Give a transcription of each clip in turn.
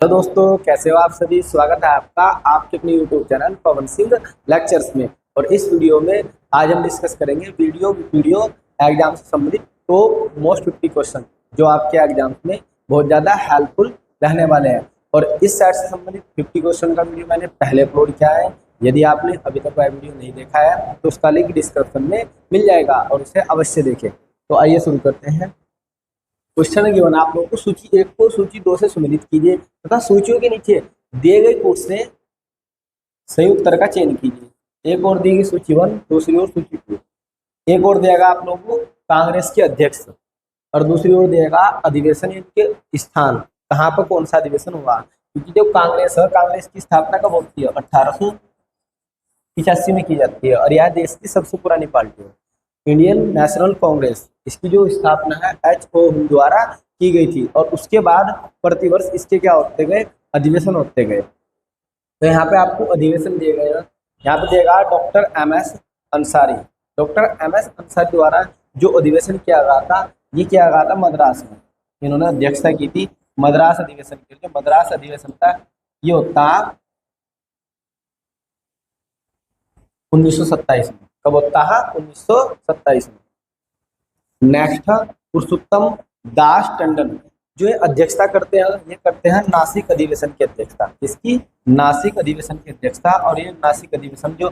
Hello दोस्तों, कैसे हो आप सभी। स्वागत है आपका आपके अपने YouTube channel Pawan Singh lectures में। और इस वीडियो में आज हम डिस्कस करेंगे वीडियो एग्जाम से संबंधित टॉप मोस्ट 50 क्वेश्चन जो आपके एग्जाम में बहुत ज़्यादा हेल्पफुल रहने वाले हैं। और इस सेट से संबंधित 50 क्वेश्चन का वीडियो मैंने पहले अपलोड किया है। यदि आपने अभी तक वह वीडियो नहीं देखा है तो उसका लिंक डिस्क्रिप्शन में मिल जाएगा और उसे अवश्य देखें। तो आइए शुरू करते हैं। क्वेश्चन है गिवन आप लोगों को सूची 1 को सूची 2 से सम्मिलित कीजिए तथा सूचियों के नीचे दिए गए कोड से सही उत्तर का चयन कीजिए। एक और दी गई सूची 1, दूसरी ओर सूची 2। एक और देगा आप लोगों को कांग्रेस के अध्यक्ष और दूसरी ओर देगा अधिवेशन के स्थान, कहाँ पर कौन सा अधिवेशन हुआ। क्योंकि जो कांग्रेस है, कांग्रेस की स्थापना कब होती है? 1885 में की जाती है और यह देश की सबसे पुरानी पार्टी है। इंडियन नेशनल कांग्रेस, इसकी जो स्थापना है H.O. द्वारा की गई थी और उसके बाद प्रतिवर्ष इसके क्या होते गए? अधिवेशन होते गए। तो यहाँ पे आपको अधिवेशन दिए गए हैं। यहाँ पे देगा doctor M.S. Ansari. Doctor M.S. Ansari द्वारा जो अधिवेशन किया गया था, ये किया गया था मद्रास में। इन्होंने अध्यक्षता की थी मद्रास अधिवेशन की। जो मद्रास अधिवेशन था ये होता 1927 में। कब होता है? 1927 में। नेक्स्ट है पुरुषोत्तम दास टंडन। जो ये अध्यक्षता करते हैं, ये करते हैं नासिक अधिवेशन की अध्यक्षता। इसकी नासिक अधिवेशन की अध्यक्षता। और ये नासिक अधिवेशन जो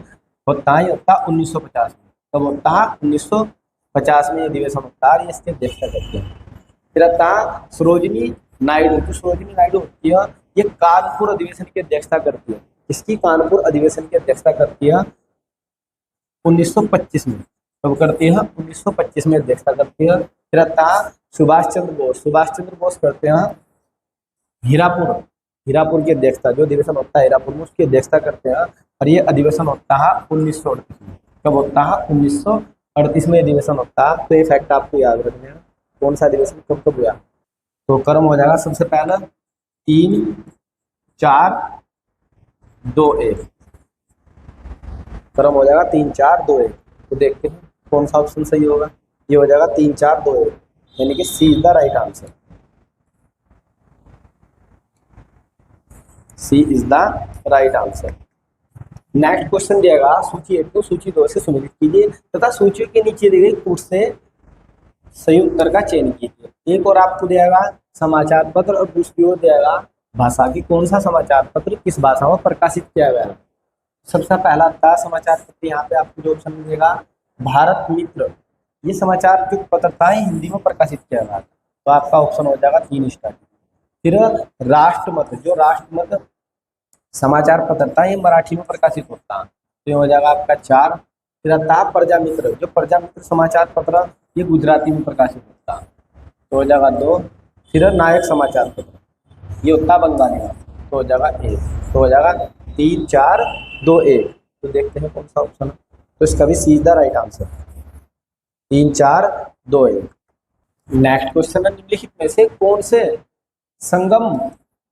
होता है ये होता है 1950 में। कब होता है? 1950 में अधिवेशन होता है, इसकी अध्यक्षता करते हैं। फिर आता है सरोजिनी नायडू। जो सरोजिनी नायडू होती है ये कानपुर अधिवेशन की अध्यक्षता करती है। इसकी कानपुर अधिवेशन की अध्यक्षता करती है 1925 में। कब करती है? 1925 में अध्यक्षता करती है। फिर आता है सुभाष चंद्र बोस। सुभाष चंद्र बोस करते हैं हीरापुर की अध्यक्षता। जो अधिवेशन होता है हीरापुर में, उसकी अध्यक्षता करते हैं और ये अधिवेशन होता है 1938 में। कब होता है? 1938 में अधिवेशन होता है। तो ये फैक्ट आपको याद रखना है, कौन सा अधिवेशन कब कब हुआ। तो क्रम हो जाएगा सबसे पहला 3-4-2-1। क्रम हो जाएगा 3-4-2-1। तो देखते हैं कौन सा ऑप्शन सही होगा। ये हो जाएगा 3-4-2-1, यानी कि C is the right answer. C is the right answer. Next question दिएगा सूची 1 को सूची 2 से सम्मिलित कीजिए तथा सूचियों के नीचे दी गई कोड से सही उत्तर का चयन कीजिए। एक और आपको दिएगा समाचार पत्र और दूसरी ओर दिएगा भाषा की कौन सा समाचार पत्र किस भाषा में प्रकाशित किया गया है। सबसे पहला था समाचार पत्र। यहाँ पे आपको जो ऑप्शन मिलेगा भारत मित्र। ये समाचार जो पत्र था हिंदी में प्रकाशित किया गया था, तो आपका ऑप्शन हो जाएगा 3 स्टार। फिर राष्ट्रमत। जो राष्ट्रमत समाचार पत्र था ये मराठी में प्रकाशित होता है, तो ये हो जाएगा आपका 4। फिर आता है प्रजा मित्र। जो प्रजा मित्र समाचार पत्र ये गुजराती में प्रकाशित होता है, तो हो जाएगा 2। फिर नायक समाचार पत्र ये होता है बंगाली में, तो हो जाएगा 1। तो हो जाएगा 3-4-2-1। तो देखते हैं कौन सा ऑप्शन है। तो इसका भी C is the right answer, 3-4-2-1। Next question है निम्नलिखित में से कौन से संगम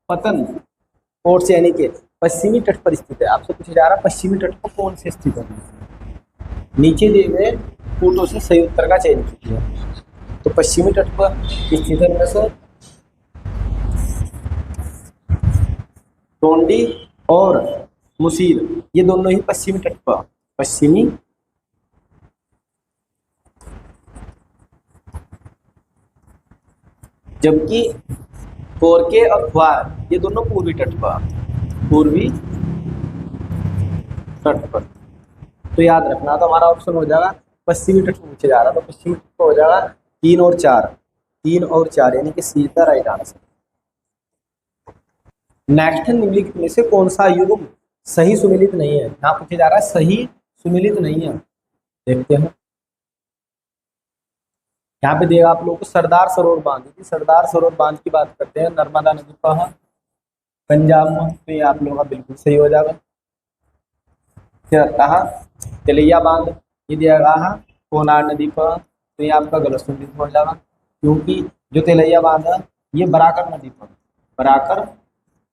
पतन और से यानी कि पश्चिमी तट पर स्थित है। आपसे पूछा जा रहा है पश्चिमी तट पर कौन से स्थित है। नीचे दिए गए कोटों से सही उत्तर का चयन कीजिए। तो पश्चिमी तट पर स्थित है में से टोंडी और मुसीर, ये दोनों ही पश्चिमी तट पर, पश्चिमी जबकि कोरके और ख्वार ये दोनों पूर्वी तट पर, पूर्वी तट पर। तो याद रखना, तो हमारा ऑप्शन हो जाएगा पश्चिमी तट पर पूछे जा रहा है, तो पश्चिमी तट पर हो जाएगा 3 और 4। 3 और 4 यानी कि सी का राइट आंसर। नेक्स्ट निम्नलिखित में से कौन सा युग्म सही सुमेलित नहीं है। यहाँ पूछे जा रहा है सही सुमेलित नहीं है। देखते हैं यहाँ पे देगा आप लोगों को सरदार सरोवर बांध। यदि सरदार सरोवर बांध की बात करते हैं नर्मदा नदी पर पंजाब में, तो ये आप लोगों का बिल्कुल सही हो जाएगा। फिर आता है तिलैया बांध, ये दिया गया है कोनार नदी पर, तो ये आपका गलत सुमेलित हो जाएगा क्योंकि जो तिलैया बांध है ये बराकर नदी पर, बराकर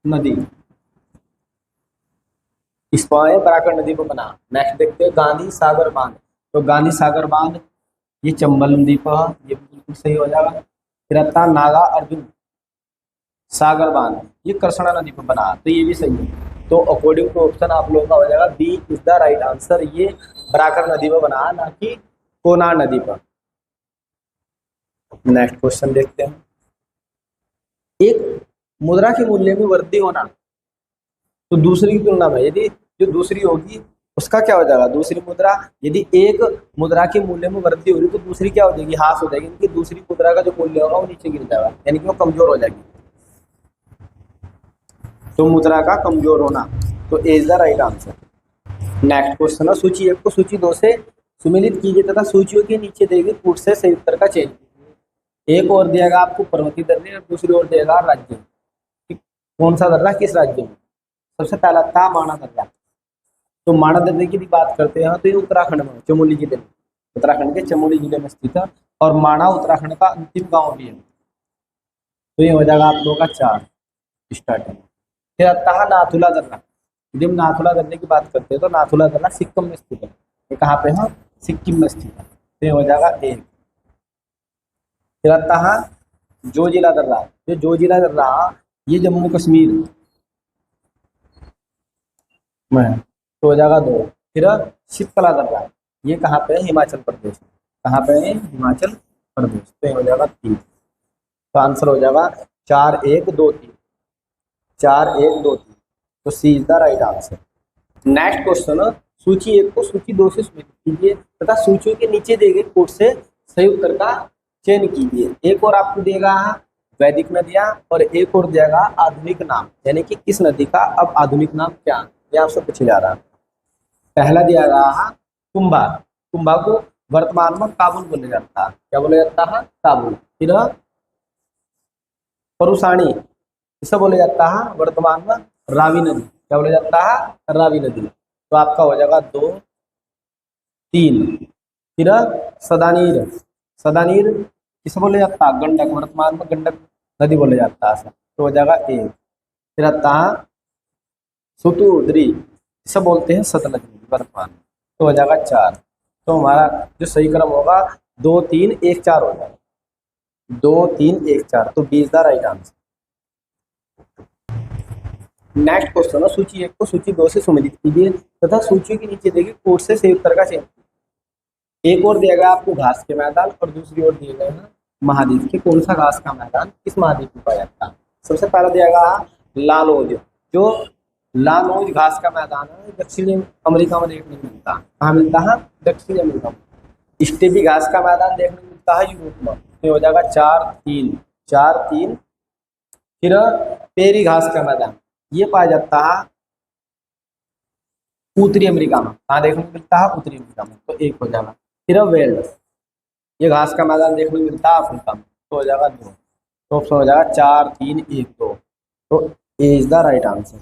नदी इस पर बराकर नदी पर बना। नेक्स्ट देखते हैं गांधी सागर बांध। तो गांधी सागर बांध ये चंबल नदी पर, ये बिल्कुल सही हो जाएगा। फिर आता नागा अर्जुन सागर बांध ये कृष्णा नदी पर बना, तो ये भी सही है। तो अकॉर्डिंग टू ऑप्शन आप लोगों का हो जाएगा B is the right answer. ये बराकर नदी पर बना, ना कि कोनार नदी पर। नेक्स्ट क्वेश्चन देखते हैं। एक मुद्रा के मूल्य में वृद्धि होना तो दूसरी की तुलना में यदि जो दूसरी होगी उसका क्या हो जाएगा, दूसरी मुद्रा, यदि एक मुद्रा के मूल्य में वृद्धि हो रही तो दूसरी क्या हो जाएगी, ह्रास हो जाएगी, क्योंकि दूसरी मुद्रा का जो मूल्य होगा वो नीचे गिर जाएगा, यानी कि वो कमजोर हो जाएगी। तो मुद्रा का कमजोर होना, तो A is the right answer. Next question है, सूची 1 को सूची 2 से सुमेलित कीजिए तथा सूचियों के नीचे दिए गए कूट से सही उत्तर का चयन कीजिए। एक और दिएगा आपको पर्वतीय दर्रे और दूसरी ओर दिएगा राज्य। कौन सा दर्रा किस राज्य में? सबसे पहला था माणा दर्रा। तो माणा दर्रे की बात करते हैं तो ये उत्तराखंड में, चमोली जिले में, उत्तराखंड के चमोली जिले में स्थित है। और माणा उत्तराखंड का अंतिम गांव भी है। तो ये हो जाएगा आप लोगों का 4 स्टार्टिंग। फिर आता है नाथुला दर्रा। यदि हम नाथुला दर्रे की बात करते हैं तो नाथुला दर्रा सिक्किम में स्थित है। ये कहाँ पे है? सिक्किम में स्थित है। तो ये हो जाएगा 1। फिर आता है जोजिला दर्रा। ये जोजिला दर्रा ये जम्मू कश्मीर में, तो हो जाएगा 2। फिर शिप्तला दर्रा ये कहाँ पे है? हिमाचल प्रदेश। कहाँ पे है? हिमाचल प्रदेश। तो ये हो जाएगा 3। तो आंसर हो जाएगा 4 1 2 3, 4 1 2 3। तो C is the right answer. Next question, सूची 1 को सूची 2 से सुमेलित कीजिए तथा सूचियों के नीचे दिए गए कोड से सही उत्तर का चयन कीजिए। एक और आपको देगा वैदिक नदियां और एक और देगा आधुनिक नाम, यानी कि किस नदी का अब आधुनिक नाम क्या, ये आपसे पूछा जा रहा है। पहला दिया गया कुंभा। कुंभा को वर्तमान में काबुल बोला जाता है। क्या बोला जाता है? काबुल। फिर परुसाणी, इसे बोला जाता है वर्तमान में रावी नदी। क्या बोला जाता है? रावी नदी। तो आपका हो जाएगा 2 3। फिर सदानीर। सदानीर किसे बोला जाता है? गंडक, वर्तमान में गंडक नदी बोला जाता है। तो हो जाएगा 1। फिर आता है सुतुद्री, इसे बोलते हैं सतलज नदी वर्तमान में। तो हो जाएगा 4। तो हमारा जो सही क्रम होगा 2 3 1 4 हो जाएगा। 2 3 1 4। तो B is the right answer. Next question है, सूची 1 को सूची 2 से सुमेलित कीजिए तथा सूची के नीचे देखिए कोड से सही उत्तर का चयन। एक और दिया गया आपको घास के मैदान और दूसरी ओर दिए गए हैं महाद्वीप के। कौन सा घास का मैदान किस महाद्वीप में पाया जाता है? सबसे पहला दिया गया लालौज। जो लालौज घास का मैदान है दक्षिणी अमेरिका में देखने को मिलता है। कहाँ मिलता है? दक्षिणी अमेरिका में। स्टेपी घास का मैदान देखने को मिलता है यूरोप में। तो हो जाएगा 4 3, 4 3। फिर पेरी घास का मैदान ये पाया जाता है उत्तरी अमेरिका में। कहाँ देखने को मिलता है? उत्तरी अमेरिका में। तो 1 हो जाएगा। फिर वेल्स ये घास का मैदान देखने को मिलता है अफ्रीका में। तो हो जाएगा 2। तो ऑप्शन हो जाएगा 4 3 1 2। तो A is the right answer.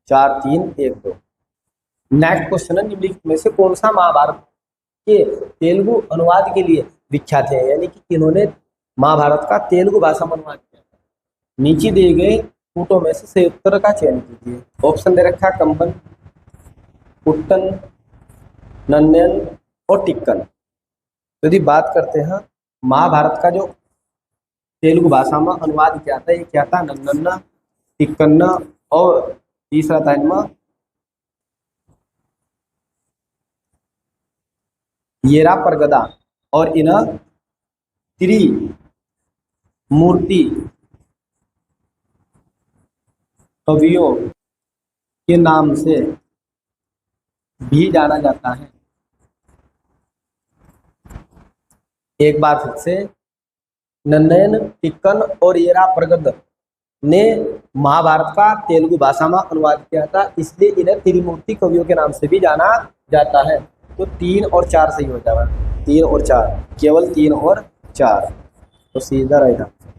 4 3 1 2। Next question है, निम्नलिखित में से कौन सा महाभारत के तेलुगु अनुवाद के लिए विख्यात है, यानी कि इन्होंने महाभारत का तेलुगु भाषा में अनुवाद किया। नीचे दिए गए कूटों में से सही उत्तर का चयन कीजिए। ऑप्शन दे रखा है कंबन, कुट्टन, नन्नन और टिक्कन। तो यदि बात करते हैं महाभारत का जो तेलुगु भाषा में अनुवाद किया था, ये क्या था? नन्नन, टिक्कन और तीसरा था इनमें येरा परगदा। और इन त्रिमूर्ति कवियों के नाम से भी जाना जाता है। एक बार फिर से, नन्नन, टिक्कन और येरा प्रगद ने महाभारत का तेलुगु भाषा में अनुवाद किया था, इसलिए इन्हें त्रिमूर्ति कवियों के नाम से भी जाना जाता है। तो 3 और 4 सही हो जाएगा। 3 और 4, केवल 3 और 4। तो सीधा राइट आंसर।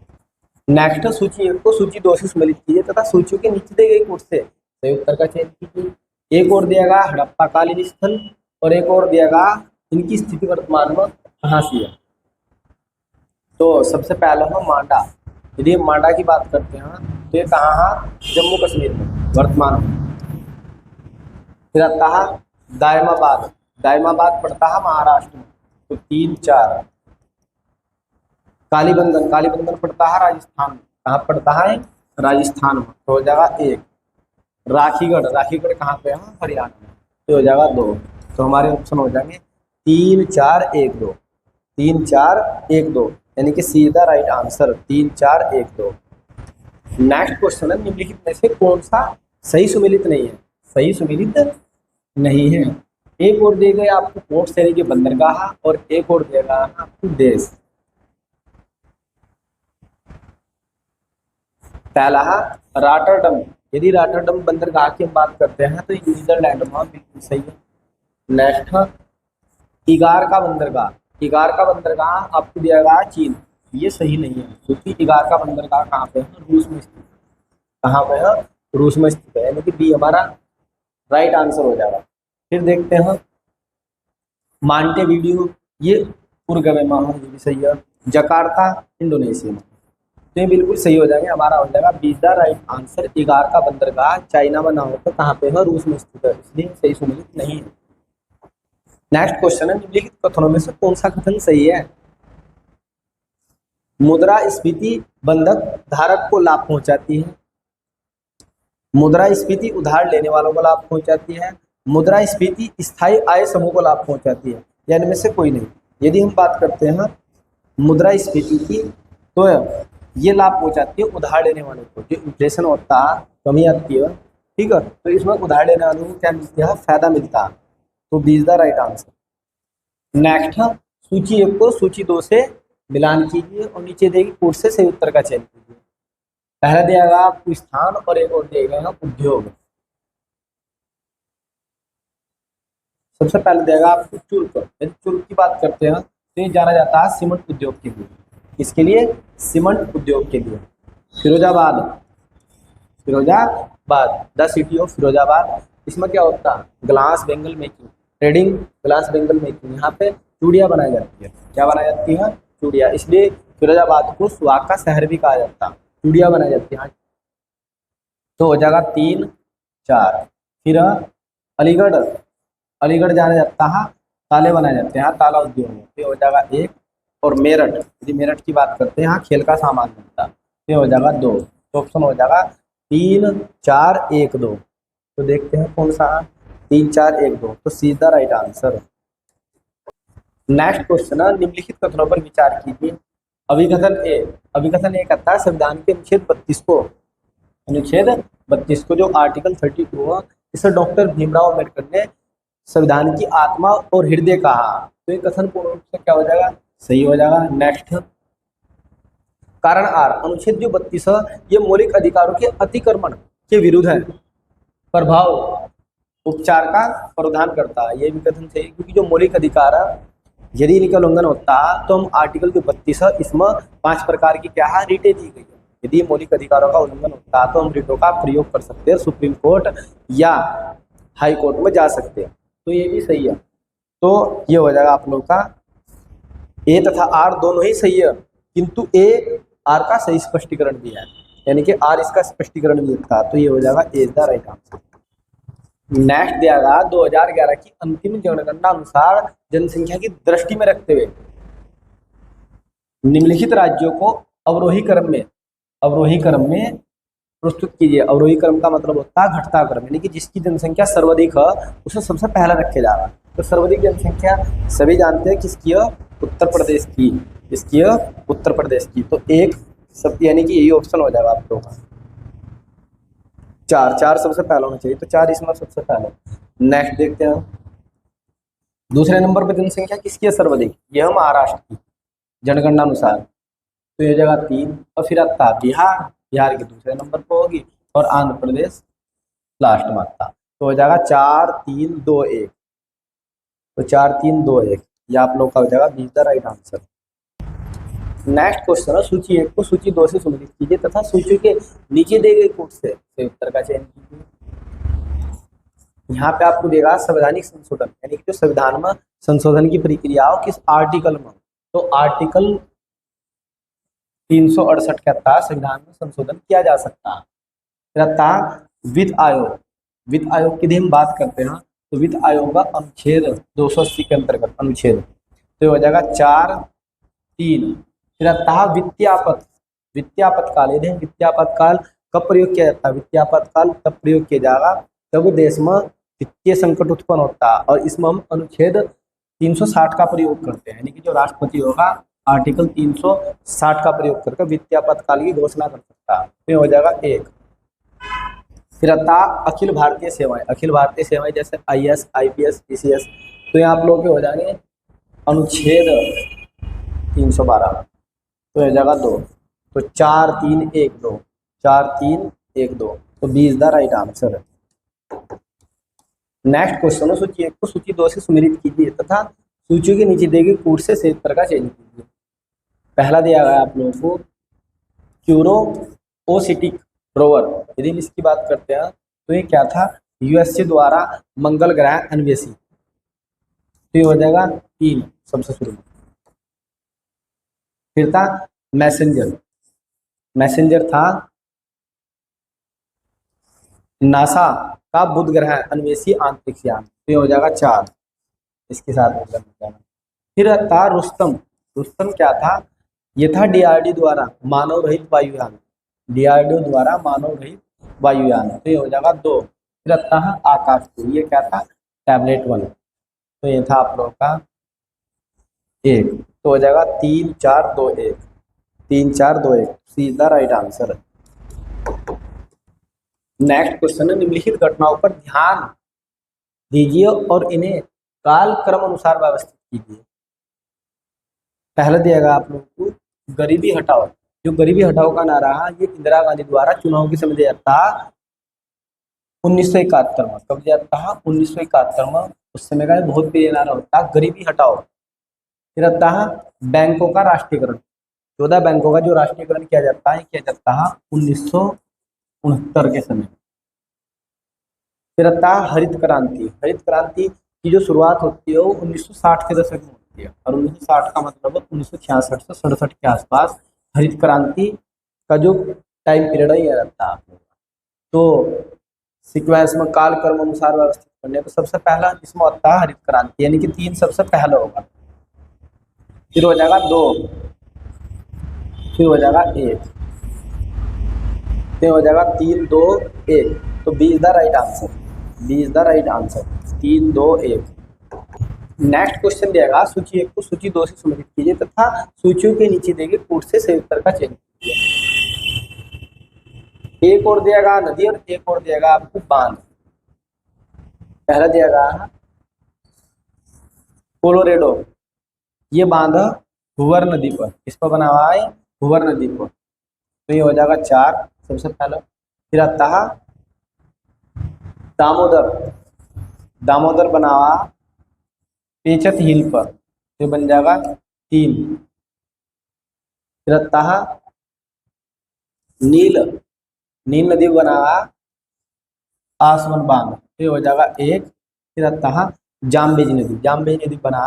नेक्स्ट सूची 1 को सूची 2 से सम्मिलित कीजिए तथा सूचियों के नीचे दी गई कोड से सही उत्तर का चयन कीजिए। एक और दिया हड़प्पा कालीन स्थल और एक और दिया इनकी स्थिति वर्तमान में कहाँ से है। तो सबसे पहला है मांडा। यदि हम मांडा की बात करते हैं तो ये कहाँ है? जम्मू कश्मीर में वर्तमान में। फिर आता है दायमाबाद। दायमाबाद पड़ता है महाराष्ट्र में। तो 3 4। कालीबंधन, कालीबंधन पड़ता है राजस्थान में। कहाँ पड़ता है? राजस्थान में, तो हो जाएगा 1। राखीगढ़, राखीगढ़ कहाँ पे है? हरियाणा में, तो हो जाएगा 2। तो हमारे ऑप्शन हो जाएंगे 3 4 1 2, 3 4 1 2, यानी कि सीधा राइट आंसर 3 4 1 2। नेक्स्ट क्वेश्चन है, निम्नलिखित में से कौन सा सही सुमेलित नहीं है? सही सुमेलित नहीं है। एक और देगा आपको पोर्ट यानी कि बंदरगाह, और एक और देगा आपको देश। पहला रॉटरडम, यदि रॉटरडम बंदरगाह की हम बात करते हैं तो नीदरलैंड में, बिल्कुल सही है। नेक्स्ट इगार का बंदरगाह, इगार का बंदरगाह आपको दिया गया चीन, ये सही नहीं है, क्योंकि इगार का बंदरगाह कहाँ पे है? रूस में स्थित। कहाँ पे है? रूस में स्थित है, यानी कि बी हमारा राइट आंसर हो जाएगा। फिर देखते हैं मांटे वीडियो, ये उरुग्वे में है, ये भी सही है। जकार्ता इंडोनेशिया में, तो ये बिल्कुल सही हो जाएंगे, हमारा हो जाएगा बी द राइट आंसर। इगार का बंदरगाह चाइना में ना हो तो कहाँ पे है? रूस में स्थित है, इसलिए सही सुमेलित नहीं है। नेक्स्ट क्वेश्चन है, निम्नलिखित कथनों में से कौन सा कथन सही है? मुद्रास्फीति बंधक धारक को लाभ पहुंचाती है, मुद्रास्फीति उधार लेने वालों को लाभ पहुंचाती है, मुद्रास्फीति स्थायी आय समूह को लाभ पहुंचाती है, या इनमें से कोई नहीं। यदि हम बात करते हैं मुद्रास्फीति की, तो ये लाभ पहुंचाती है उधार लेने वालों को, जो इन्फ्लेशन होता है, कमी आती है, ठीक है, तो इसमें उधार लेने वालों को क्या मिलता है? फायदा मिलता है, तो B is the right answer. Next सूची 1 को सूची 2 से मिलान कीजिए और नीचे देगी कोड से सही उत्तर का चयन कीजिए। पहला दिया आपको स्थान और एक और दिए गए हैं उद्योग। सबसे पहले देगा आपको चुल्क। यदि चुल्क की बात करते हैं तो ये जाना जाता है सीमेंट उद्योग के लिए। इसके लिए सीमेंट उद्योग के लिए। Firozabad, Firozabad the city of Firozabad, इसमें क्या होता है? Glass Bengal making, trading glass Bengal making, यहाँ पे चूड़ियाँ बनाई जाती है। क्या बनाई जाती है? चूड़ियाँ, इसलिए फिरोजाबाद को सुहाग का शहर भी कहा जाता है, चूड़ियाँ बनाई जाती है। तो हो जाएगा 3 4। फिर अलीगढ़, अलीगढ़ जाना जाता है, ताले बनाए जाते हैं, ताला उद्योग में, तो हो जाएगा 1। और मेरठ, यदि मेरठ की बात करते हैं, यहाँ खेल का सामान बनता है, तो हो जाएगा 2। तो ऑप्शन हो जाएगा 3 4 1 2। तो देखते हैं कौन सा 3 4 1 2, तो सीधा राइट आंसर। नेक्स्ट क्वेश्चन है, निम्नलिखित कथनों पर विचार कीजिए। अभिकथन ए, अभिकथन ए कहता है संविधान के अनुच्छेद 32 को, अनुच्छेद 32 को जो आर्टिकल 32 है, इसे डॉक्टर भीमराव अम्बेडकर ने संविधान की आत्मा और हृदय कहा, तो ये कथन पूर्ण रूप से क्या हो जाएगा? सही हो जाएगा। नेक्स्ट कारण आर, अनुच्छेद जो 32 है ये मौलिक अधिकारों के अतिक्रमण के विरुद्ध है, प्रभाव उपचार का प्रावधान करता है, ये भी कथन सही, क्योंकि जो मौलिक अधिकार है यदि इनका उल्लंघन होता है तो हम आर्टिकल जो 32 है इसमें 5 प्रकार की क्या है? रिटें दी गई है। यदि मौलिक अधिकारों का उल्लंघन होता है तो हम रिटों का प्रयोग कर सकते हैं, सुप्रीम कोर्ट या हाई कोर्ट में जा सकते हैं, तो ये भी सही है। तो ये हो जाएगा आप लोग का ए तथा आर दोनों ही सही है, किंतु ए आर का सही स्पष्टीकरण भी है, यानी कि आर इसका स्पष्टीकरण भी था, तो ये हो जाएगा ए द राइट आंसर। नेक्स्ट दिया गया 2011 की अंतिम जनगणना अनुसार जनसंख्या की दृष्टि में रखते हुए निम्नलिखित राज्यों को अवरोही क्रम में प्रस्तुत कीजिए। अवरोही क्रम का मतलब होता है घटता क्रम, यानी कि जिसकी जनसंख्या सर्वाधिक है उसे सबसे पहला रखे जा रहा है। तो सर्वाधिक जनसंख्या सभी जानते हैं किसकी है? उत्तर प्रदेश की, किसकी है? उत्तर प्रदेश की। तो एक सब, यानी कि यही ऑप्शन हो जाएगा आप लोगों का। 4 सबसे पहला होना चाहिए, तो 4 इसमें सबसे पहले। नेक्स्ट देखते हैं, दूसरे नंबर पर जनसंख्या किसकी है सर्वाधिक? यह महाराष्ट्र की जनगणना अनुसार, तो ये जगह 3। और फिर आता है बिहार, बिहार के दूसरे नंबर पर होगी, और आंध्र प्रदेश लास्ट में आता, तो हो जाएगा 4 3 2 1। तो 4 3 2 1, ये आप लोग का हो जाएगा be the right answer. Next question है, सूची 1 को सूची 2 से संबंधित कीजिए तथा सूची के नीचे दिए गए कोड से उत्तर का चयन कीजिए। यहाँ पे आपको देगा संवैधानिक संशोधन, यानी कि जो संविधान में संशोधन की प्रक्रिया हो किस आर्टिकल में, तो आर्टिकल 368 कहता है संविधान में संशोधन किया जा सकता है। रहता वित्त आयोग, वित्त आयोग की यदि हम बात करते हैं तो वित्त आयोग का अनुच्छेद 280 के अंतर्गत अनुच्छेद, तो हो जाएगा 4 3। फिर रहता वित्तीय आपातकाल, यदि हम वित्तीय आपातकाल कब प्रयोग किया जाता है? वित्तीय आपातकाल तब प्रयोग किया जाएगा जब देश में वित्तीय संकट उत्पन्न होता है, और इसमें हम अनुच्छेद 360 का प्रयोग करते हैं, यानी कि जो राष्ट्रपति होगा आर्टिकल 360 का प्रयोग करके वित्तीय आपातकाल की घोषणा कर सकता है। तो हो जाएगा एक। फिर आता अखिल भारतीय सेवाएं। अखिल भारतीय सेवाएं जैसे IAS, IPS, PCS, तो यहाँ आप लोग के हो जाएंगे अनुच्छेद 312, तो हो जाएगा 2। तो 4 3 1 2, 4 3 1 2, तो B is the right answer है। नेक्स्ट क्वेश्चन है सूची 1 को सूची 2 से सुमेलित कीजिए तथा सूची के नीचे दी गई कूट से सही उत्तर का चयन कीजिए। पहला दिया गया आप लोगों को क्यूरोओसिटिक रोवर। यदि हम इसकी बात करते हैं तो ये क्या था? USA द्वारा मंगल ग्रह अन्वेषी। तो ये हो जाएगा 3 सबसे शुरू में। फिर था मैसेंजर। मैसेंजर था नासा का बुध ग्रह अन्वेषी अंतरिक्ष यान। तो ये हो जाएगा 4, इसके साथ में जाना। फिर था रुस्तम। रुस्तम क्या था? ये था DRDO द्वारा मानव रहित वायुयान। DRDO द्वारा मानव रहित वायुयान। तो ये हो जाएगा 2। फिर आता है आकाश 2। ये क्या था? टैबलेट 1। तो ये था आप लोगों का 1। तो हो जाएगा 3 4 2 1, 3 4 2 1, सीधा राइट आंसर है। नेक्स्ट क्वेश्चन है निम्नलिखित घटनाओं पर ध्यान दीजिए और इन्हें काल क्रम अनुसार व्यवस्थित कीजिए। पहला दिएगा आप लोगों को गरीबी हटाओ। जो गरीबी हटाओ का नारा है ये इंदिरा गांधी द्वारा चुनाव के समय दिया जाता 1971 में। कब दिया था? 1971 में। उस समय का बहुत प्रिय नारा होता है गरीबी हटाओ। फिर आता है बैंकों का राष्ट्रीयकरण। 14 बैंकों का जो राष्ट्रीयकरण किया जाता है 1969 के समय। फिर आता है हरित क्रांति। हरित क्रांति की जो शुरुआत होती है वो 1960 के दशक में होती है, और 1960 का मतलब 1966 से 67 के आसपास हरित क्रांति का जो टाइम पीरियड है ये रहता है आप लोगों का। तो सीक्वेंस में काल क्रम अनुसार व्यवस्थित करने को सबसे पहला इसमें आता है हरित क्रांति, यानी कि 3 सबसे पहला होगा। फिर हो जाएगा 2, फिर हो जाएगा 1, फिर हो जाएगा 3 2 1। तो B is the right answer. B is the right answer. 3 2 1। Next question दिएगा सूची 1 को सूची 2 से संबंधित कीजिए तथा सूचियों के नीचे दिए गए कूट से सही उत्तर का चयन कीजिए। एक और दिएगा नदी और एक और दिएगा आपको बांध। पहला दिएगा कोलोरेडो। ये बांध भुवर नदी पर, इस पर बना हुआ है भुवर नदी पर। तो ये हो जाएगा 4 सबसे पहला। फिर आता है दामोदर। दामोदर बना हुआ पेचत हिल पर, तो बन जाएगा 3। फिर आता है नील। नील नदी बना हुआ आसवन बांध, तो हो जाएगा 1। फिर आता है जामबेज नदी। जामबेज नदी बना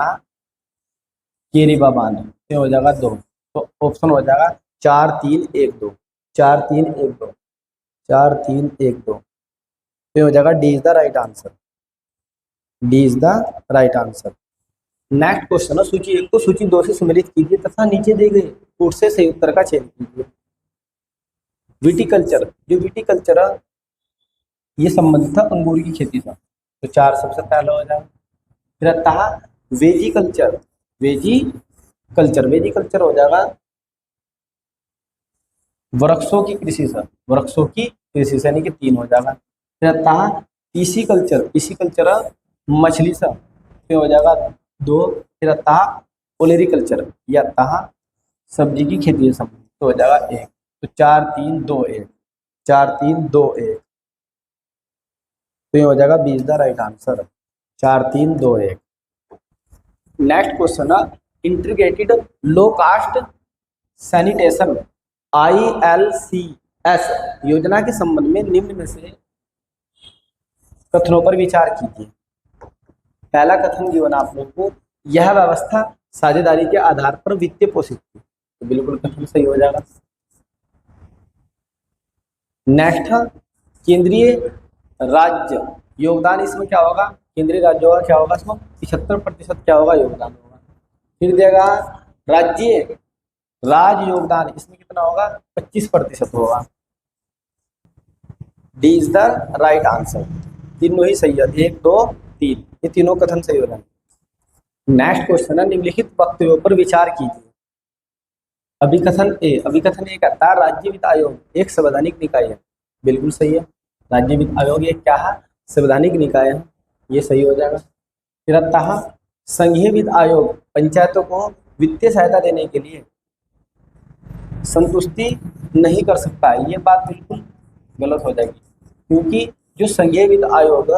केरीबा बांध, तो हो जाएगा 2। तो ऑप्शन हो जाएगा 4 3 1 2, 4 3 1 2, 4 3 1 2। तो हो जाएगा D is the right answer. D is the right answer. Next question है सूची 1 को सूची 2 से सम्मिलित कीजिए तथा नीचे दिए गए कूट से सही उत्तर का चयन कीजिए। विटिकल्चर। जो विटिकल्चर है ये संबंधित था अंगूर की खेती से, तो 4 सबसे पहला हो जाएगा। फिर आता है वेजिकल्चर। वेजिकल्चर, वेजिकल्चर हो जाएगा वृक्षों की कृषि से, वृक्षों की कृषि से, यानी कि 3 हो जाएगा। फिर आता है पीसीकल्चर। पीसीकल्चर मछली से, फिर हो जाएगा 2। फिर आता है ओलेरिकल्चर, ये आता है सब्जी की खेती से, तो हो जाएगा 1। तो 4 3 2 1, 4 3 2 1। तो ये हो जाएगा B is the right answer. 4 3 2 1। Next question है integrated low cost sanitation ILCS योजना के संबंध में निम्न में से कथनों पर विचार कीजिए। पहला कथन जीवन आप लोगों को, यह व्यवस्था साझेदारी के आधार पर वित्तीय पोषित थी, तो बिल्कुल कथन सही हो जाएगा। नेक्स्ट केंद्रीय राज्य योगदान, इसमें क्या होगा? केंद्रीय राज्यों का क्या होगा? इसमें 75% क्या होगा? योगदान होगा। फिर देगा राज्य राज योगदान, इसमें कितना होगा? 25% होगा। D is the right answer. तीनों ही सही है, 1 2 3, ये तीनों कथन सही हो जाएंगे। नेक्स्ट क्वेश्चन है, निम्नलिखित वक्तव्यों पर विचार कीजिए। अभिकथन ए कहता है राज्य वित्त आयोग एक संवैधानिक निकाय है। बिल्कुल सही है, राज्य वित्त आयोग एक क्या है, संवैधानिक निकाय है, ये सही हो जाएगा। फिर आता है संघीय वित्त आयोग पंचायतों को वित्तीय सहायता देने के लिए संतुष्टि नहीं कर सकता है, ये बात बिल्कुल गलत हो जाएगी, क्योंकि जो संघीय वित्त आयोग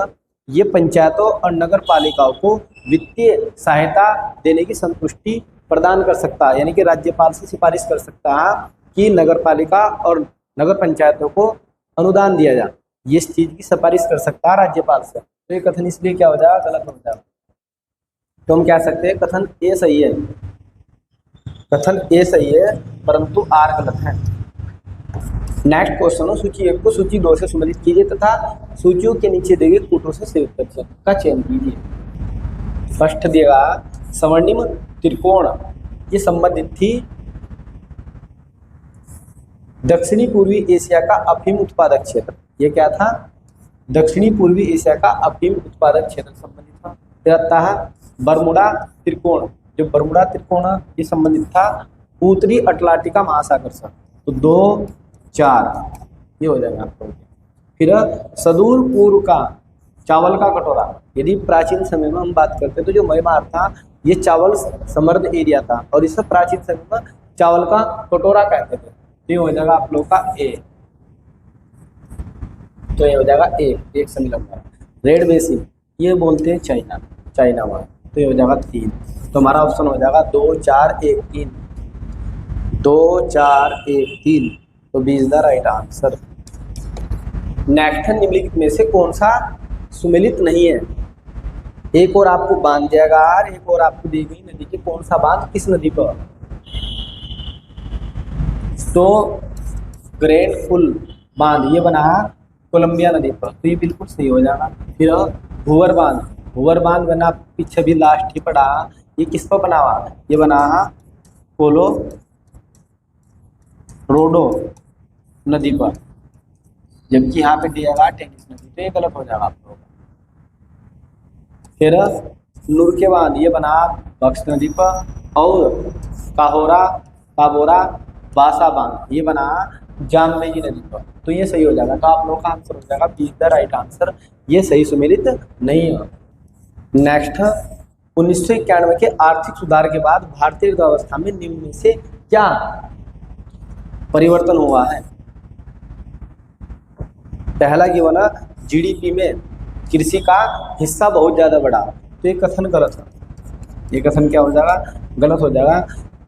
ये पंचायतों और नगर पालिकाओं को वित्तीय सहायता देने की संतुष्टि प्रदान कर सकता है, यानी कि राज्यपाल से सिफारिश कर सकता है कि नगर पालिका और नगर पंचायतों को अनुदान दिया जाए, ये इस चीज की सिफारिश कर सकता है राज्यपाल से। तो ये कथन इसलिए क्या हो जाएगा, गलत हो जाएगा। तो हम कह सकते हैं कथन ए सही है, कथन ए सही है, परंतु आर गलत है। नेक्स्ट क्वेश्चन हो, सूची 1 को सूची 2 से सम्मिलित कीजिए तथा सूचियों के नीचे दिए गए कूटों से संयुक्त अक्षर का चयन कीजिए। फर्स्ट दिएगा स्वर्णिम त्रिकोण, ये संबंधित थी दक्षिणी पूर्वी एशिया का अफीम उत्पादक क्षेत्र। ये क्या था, दक्षिणी पूर्वी एशिया का अफीम उत्पादक क्षेत्र संबंधित था। फिर आता है बरमुडा त्रिकोण, जो बरमुडा त्रिकोण ये संबंधित था उत्तरी अटलांटिका महासागर से। तो 2 4 ये हो जाएगा आपको। फिर सदूर पूर्व का चावल का कटोरा, यदि प्राचीन समय में हम बात करते तो जो म्यांमार था ये चावल समृद्ध एरिया था और इसे प्राचीन समय में चावल का कटोरा कहते थे। तो ये हो जाएगा आप लोग का ए, तो ये हो जाएगा एक से मिलूंगा। रेड बेसिन ये बोलते हैं चाइना, चाइना वाला, तो ये हो जाएगा 3। तो हमारा ऑप्शन हो जाएगा 2 4 1 3, 2 4 1 3, तो B is the right answer. Next है निम्नलिखित में से कौन सा सुमेलित नहीं है। एक और आपको बांध दिया गया, एक और आपको दी गई नदी के कौन सा बांध किस नदी पर, तो ग्रैंड फुल बांध ये बना कोलंबिया नदी पर, तो ये बिल्कुल सही हो जाएगा। फिर भूवर बांध बना पीछे भी लास्ट ही पड़ा, ये किस पर बना हुआ, ये बना कोलो रोडो नदी पर, जबकि यहाँ पे दिया गया टेनिस नदी, तो ये गलत हो जाएगा आप लोगों का। फिर नूर के बांध ये बना बक्स नदी पर, और काबोरा बासा बांध ये बना जामबेगी नदी पर, तो ये सही हो जाएगा। तो आप लोगों का आंसर हो जाएगा बी द राइट आंसर, ये सही सुमेलित नहीं है। नेक्स्ट 1991 के आर्थिक सुधार के बाद भारतीय अर्थव्यवस्था में निम्न में से क्या परिवर्तन हुआ है। पहला ये वाला जीडीपी में कृषि का हिस्सा बहुत ज़्यादा बढ़ा, तो ये कथन गलत है। ये कथन क्या हो जाएगा, गलत हो जाएगा,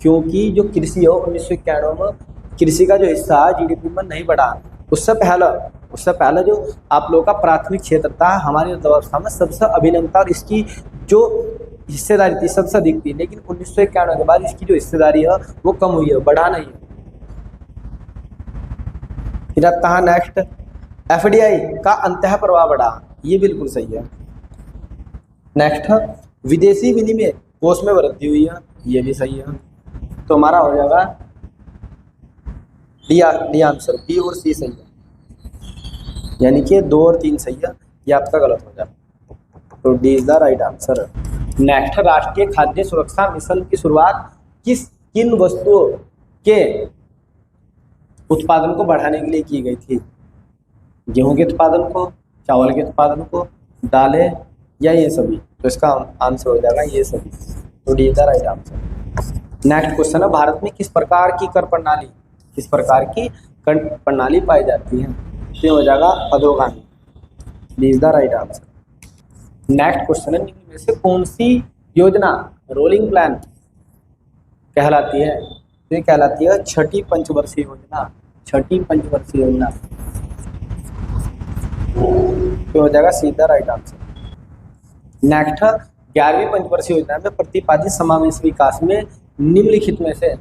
क्योंकि जो कृषि हो 1991 में कृषि का जो हिस्सा जीडीपी में नहीं बढ़ा। उससे पहले जो आप लोगों का प्राथमिक क्षेत्र था हमारी अर्थव्यवस्था में सबसे अभिन्न था और इसकी जो हिस्सेदारी थी सबसे अधिक थी, लेकिन 1991 के बाद इसकी जो हिस्सेदारी है वो कम हुई है, बढ़ा नहीं है। फिर आता है नेक्स्ट एफडीआई का अंतः प्रवाह बढ़ा, ये बिल्कुल सही है। नेक्स्ट विदेशी विनिमय कोष में वृद्धि हुई है, ये भी सही है। तो हमारा हो जाएगा डी आंसर, बी और सी सही है, यानी कि 2 और 3 सही है, ये आपका गलत हो जाएगा। तो D is the right answer. Next राष्ट्रीय खाद्य सुरक्षा मिशन की शुरुआत किन वस्तुओं के उत्पादन को बढ़ाने के लिए की गई थी। गेहूं के उत्पादन को, चावल के उत्पादन को, दालें या ये सभी, तो इसका आंसर हो जाएगा ये सभी। तो D is the right answer. Next question है भारत में किस प्रकार की कर प्रणाली पाई जाती है। ये हो जाएगा अधोगामी, D is the right answer. Next question है निम्न में से कौन सी योजना रोलिंग प्लान कहलाती है। ये कहलाती है छठी पंचवर्षीय योजना, छठी पंचवर्षीय योजना, तो हो जाएगा सीधा राइट आंसर। नेक्स्ट 11वीं पंचवर्षीय योजना में प्रतिपादित समावेश विकास में निम्नलिखित में से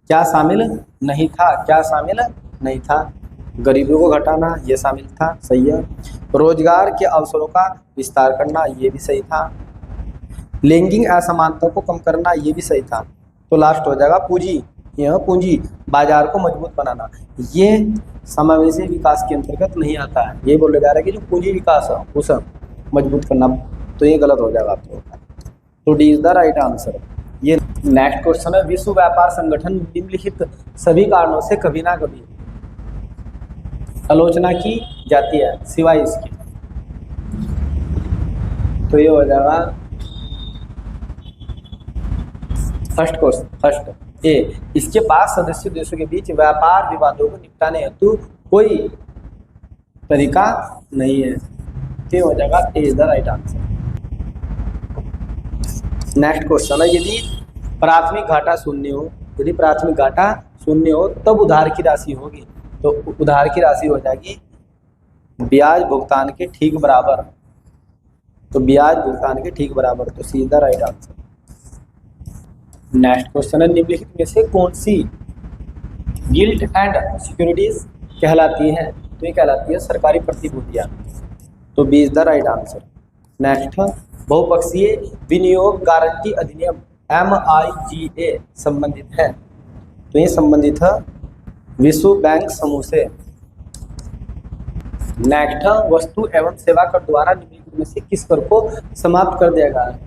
क्या शामिल नहीं था। गरीबों को घटाना ये शामिल था, सही है। रोजगार के अवसरों का विस्तार करना ये भी सही था। लैंगिक असमानता को कम करना ये भी सही था। तो लास्ट हो जाएगा पूंजी यह पूंजी बाजार को मजबूत बनाना, ये समावेशी विकास के अंतर्गत नहीं आता है। ये बोला जा रहा है कि जो पूंजी विकास है उसे मजबूत करना, तो ये गलत हो जाएगा आप लोगों का। तो D is the right answer. ये नेक्स्ट क्वेश्चन है, विश्व व्यापार संगठन निम्नलिखित सभी कारणों से कभी ना कभी आलोचना की जाती है सिवाय इसके, तो ये हो जाएगा फर्स्ट ए, इसके पास सदस्य देशों के बीच व्यापार विवादों को निपटाने हेतु कोई तरीका नहीं है, ये हो जाएगा A is the right answer. Next question है, यदि प्राथमिक घाटा शून्य हो तब उधार की राशि होगी, तो उधार की राशि हो जाएगी ब्याज भुगतान के ठीक बराबर, तो ब्याज भुगतान के ठीक बराबर, तो सीधा राइट आंसर। नेक्स्ट क्वेश्चन है, निम्नलिखित में से कौन सी गिल्ट एंड सिक्योरिटीज कहलाती है, तो ये कहलाती है सरकारी प्रतिभूतियां, तो B is the right answer. Next, बहुपक्षीय विनियोग गारंटी अधिनियम MIGA संबंधित है, तो ये संबंधित है विश्व बैंक समूह से। नेक्स्ट, वस्तु एवं सेवा कर द्वारा निम्नलिखित में से किस कर को समाप्त कर दिया गया है,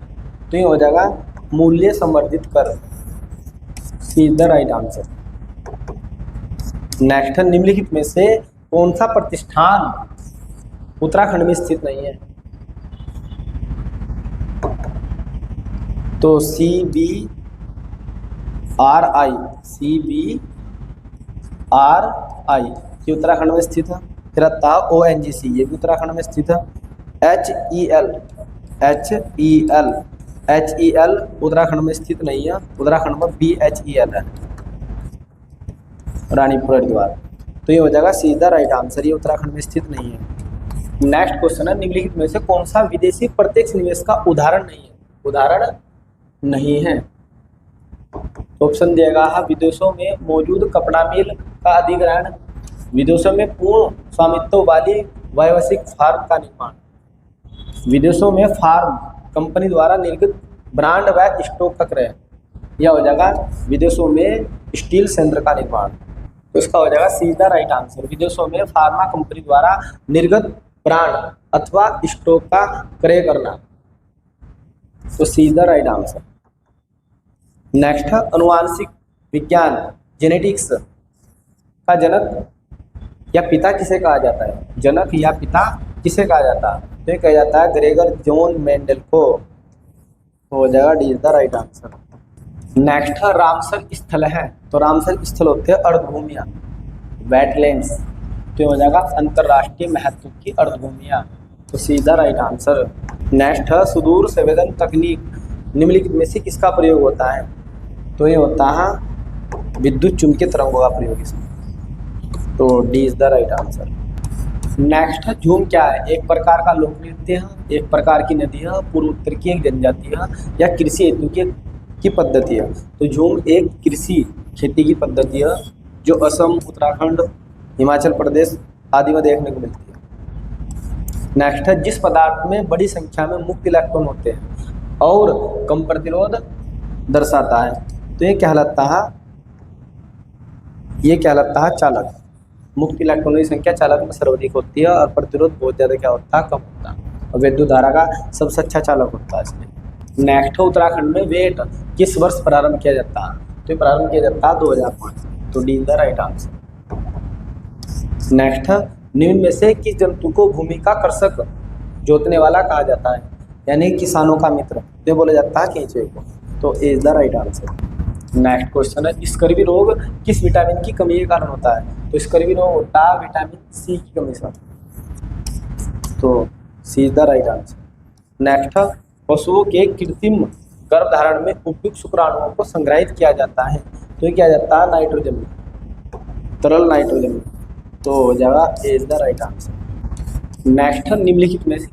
तो ये हो जाएगा मूल्य संवर्धित कर, see the right answer. Next, निम्नलिखित में से कौन सा प्रतिष्ठान उत्तराखंड में स्थित नहीं है, तो CBRI ये उत्तराखंड में स्थित है। फिर आता है ONGC, ये भी उत्तराखंड में स्थित है। HEL उत्तराखंड में स्थित नहीं है, उत्तराखंड में BHEL है, रानीपुर हरिद्वार, तो ये हो जाएगा सीधा राइट आंसर, ये उत्तराखंड में स्थित नहीं है। नेक्स्ट क्वेश्चन है, निम्नलिखित में से कौन सा विदेशी प्रत्यक्ष निवेश का उदाहरण नहीं है, ऑप्शन दिएगा है, विदेशों में मौजूद कपड़ा मिल का अधिग्रहण, विदेशों में पूर्ण स्वामित्व वाली व्यावसायिक फार्म का निर्माण, विदेशों में फार्म कंपनी द्वारा निर्मित ब्रांड व स्टॉक का क्रय, यह हो जाएगा विदेशों में स्टील संयंत्र का निर्माण, तो इसका हो जाएगा सीधा राइट आंसर, विदेशों में फार्मा कंपनी द्वारा निर्गत ब्रांड अथवा स्टॉक का क्रय करना, तो सीधा राइट आंसर। नेक्स्ट, अनुवांशिक विज्ञान जेनेटिक्स का जनक या पिता किसे कहा जाता है, जनक या पिता किसे कहा जाता है, तो ये कहा जाता है ग्रेगर जॉन मेंडल को, हो जाएगा D is the right answer. Next, Ramsar स्थल है, तो रामसर स्थल होते हैं अर्धभूमियां वेटलैंड्स, तो हो जाएगा अंतरराष्ट्रीय महत्व की अर्धभूमियां, तो सीधा राइट आंसर। नेक्स्ट, सुदूर संवेदन तकनीक निम्नलिखित में से किसका प्रयोग होता है, तो ये होता है विद्युत चुंबकीय तरंगों का प्रयोग इसमें, तो D is the right answer. Next, झूम क्या है, एक प्रकार का लोक नृत्य है, एक प्रकार की नदी है, पूर्व उत्तर की एक जनजाति है, या कृषि हेतु की पद्धति है, तो झूम एक कृषि खेती की पद्धति है जो असम, उत्तराखंड, हिमाचल प्रदेश आदि में देखने को मिलती है। नेक्स्ट है, जिस पदार्थ में बड़ी संख्या में मुक्त इलेक्ट्रॉन होते हैं और कम प्रतिरोध दर्शाता है, तो ये कहलाता है चालक। मुक्त इलेक्ट्रॉनों की संख्या चालक में सर्वाधिक होती है और प्रतिरोध बहुत ज़्यादा क्या होता है, कम होता है, और विद्युत धारा का सबसे अच्छा चालक होता है इसमें। नेक्स्ट, उत्तराखंड में वेट किस वर्ष प्रारंभ किया जाता है, तो प्रारंभ किया जाता है 2005, तो D is the right answer. Next, निम्न में से किस जंतु को भूमि का कृषक जोतने वाला कहा जाता है, यानी किसानों का मित्र, जो बोला जाता है केंचुए को, तो A is the right answer. Next question है, स्कर्वी रोग किस विटामिन की कमी के कारण होता है, तो स्कर्वी रोग होता है विटामिन सी की कमी से, तो C is the right answer. Next, पशुओं के कृत्रिम गर्भधारण में उपयुक्त शुक्राणुओं को संग्रहित किया जाता है, तो ये किया जाता है नाइट्रोजन में, तरल नाइट्रोजन में, तो हो जाएगा A is the right answer. Next, निम्नलिखित में से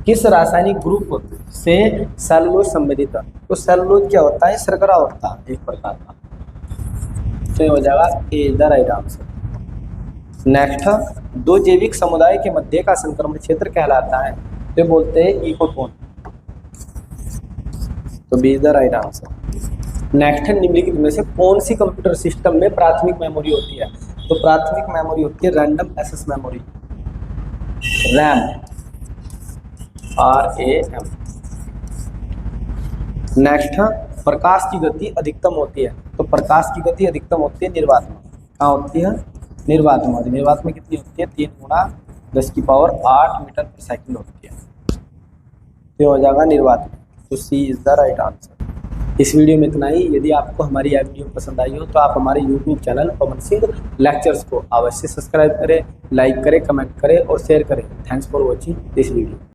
किस रासायनिक ग्रुप से सेलुलोज संबंधित है, तो सेलुलोज क्या होता है, शर्करा होता है एक प्रकार का, तो हो जाएगा A is the right answer. Next, दो जैविक समुदाय के मध्य का संक्रमण क्षेत्र कहलाता है, तो बोलते हैं इकोटोन, तो B is the right answer. Next है, निम्नलिखित में से कौन सी कंप्यूटर सिस्टम में प्राथमिक मेमोरी होती है? तो प्राथमिक मेमोरी होती है random access memory, RAM, RAM। Next है, प्रकाश की गति अधिकतम होती है। तो प्रकाश की गति अधिकतम होती है निर्वात में। कहाँ होती है? निर्वात में। निर्वात में कितनी होती है? 3 × 10⁸ मीटर पर सेकंड होती है। तो हो जाएगा निर्वात में। तो C is the right answer. इस वीडियो में इतना ही। यदि आपको हमारी यह वीडियो पसंद आई हो तो आप हमारे YouTube channel Pawan Singh lectures को अवश्य सब्सक्राइब करें, लाइक करें, कमेंट करें और शेयर करें। Thanks for watching this video.